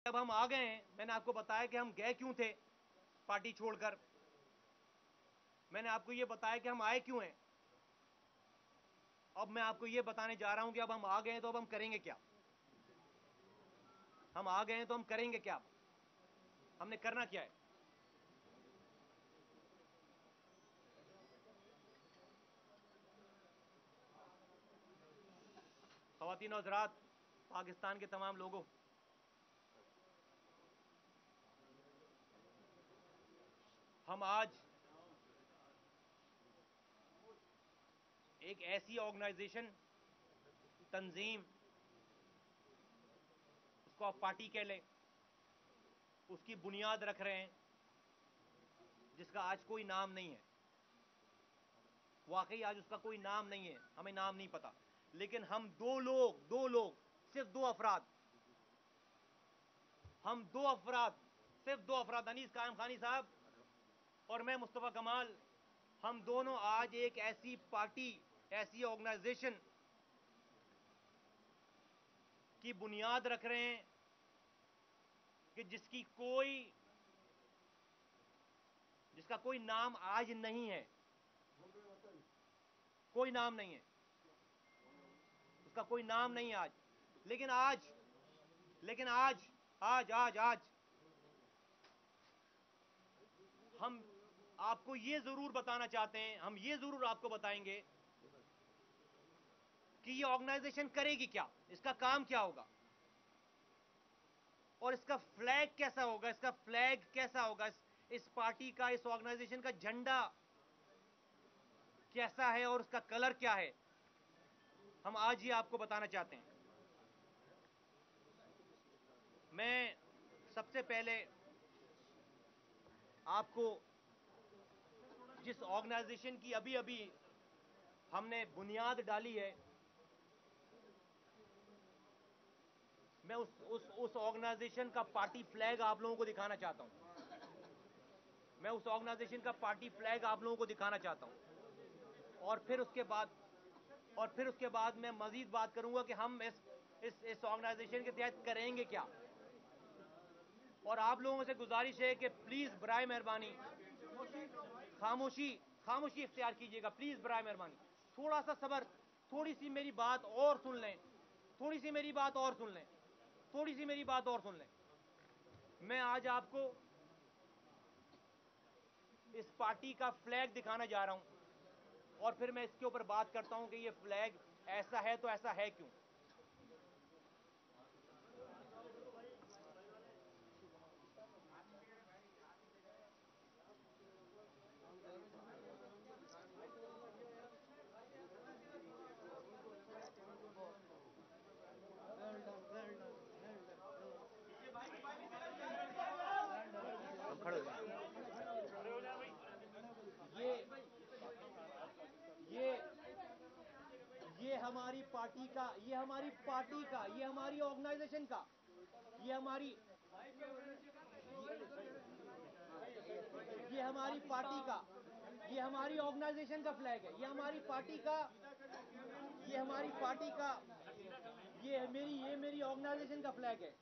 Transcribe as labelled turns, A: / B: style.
A: जब हम आ गए हैं, मैंने आपको बताया कि हम गए क्यों थे पार्टी छोड़कर, मैंने आपको यह बताया कि हम आए क्यों हैं। अब मैं आपको यह बताने जा रहा हूं कि अब हम आ गए हैं तो अब हम करेंगे क्या। हम आ गए हैं तो हम करेंगे क्या, हमने करना क्या है। ख़वातीन और हज़रात, पाकिस्तान के तमाम लोगों, हम आज एक ऐसी ऑर्गेनाइजेशन, तंजीम, उसको आप पार्टी कह लें, उसकी बुनियाद रख रहे हैं जिसका आज कोई नाम नहीं है। वाकई आज उसका कोई नाम नहीं है, हमें नाम नहीं पता। लेकिन हम दो लोग, सिर्फ दो अफराद, हम दो अफराद, सिर्फ दो अफराद, अनीस कायम खानी साहब और मैं मुस्तफ़ा कमाल, हम दोनों आज एक ऐसी पार्टी, ऐसी ऑर्गेनाइजेशन की बुनियाद रख रहे हैं कि जिसका कोई नाम आज नहीं है, कोई नाम नहीं है, उसका कोई नाम नहीं है आज। लेकिन आज हम आपको ये जरूर बताना चाहते हैं, हम ये जरूर आपको बताएंगे कि ये ऑर्गेनाइजेशन करेगी क्या, इसका काम क्या होगा और इसका फ्लैग कैसा होगा, इसका फ्लैग कैसा होगा, इस पार्टी का, इस ऑर्गेनाइजेशन का झंडा कैसा है और उसका कलर क्या है, हम आज ही आपको बताना चाहते हैं। मैं सबसे पहले आपको जिस ऑर्गेनाइजेशन की अभी अभी हमने बुनियाद डाली है, मैं उस ऑर्गेनाइजेशन का पार्टी फ्लैग आप लोगों को दिखाना चाहता हूं। मैं उस ऑर्गेनाइजेशन का पार्टी फ्लैग आप लोगों को दिखाना चाहता हूं और फिर उसके बाद मैं मजीद बात करूंगा कि हम इस ऑर्गेनाइजेशन के तहत करेंगे क्या। और आप लोगों से गुजारिश है कि प्लीज बराए मेहरबानी खामोशी इख्तियार कीजिएगा, प्लीज बराए मेहरबानी थोड़ा सा सब्र, थोड़ी सी मेरी बात और सुन लें, थोड़ी सी मेरी बात और सुन लें, थोड़ी सी मेरी बात और सुन लें। मैं आज आपको इस पार्टी का फ्लैग दिखाने जा रहा हूं और फिर मैं इसके ऊपर बात करता हूं कि ये फ्लैग ऐसा है तो ऐसा है क्यों। हम खड़े हो जाए। ये हमारी पार्टी का, ये हमारी ऑर्गेनाइजेशन का, ये हमारी पार्टी का, ये हमारी ऑर्गेनाइजेशन का फ्लैग है, ये हमारी पार्टी का, ये मेरी ऑर्गेनाइजेशन का फ्लैग है।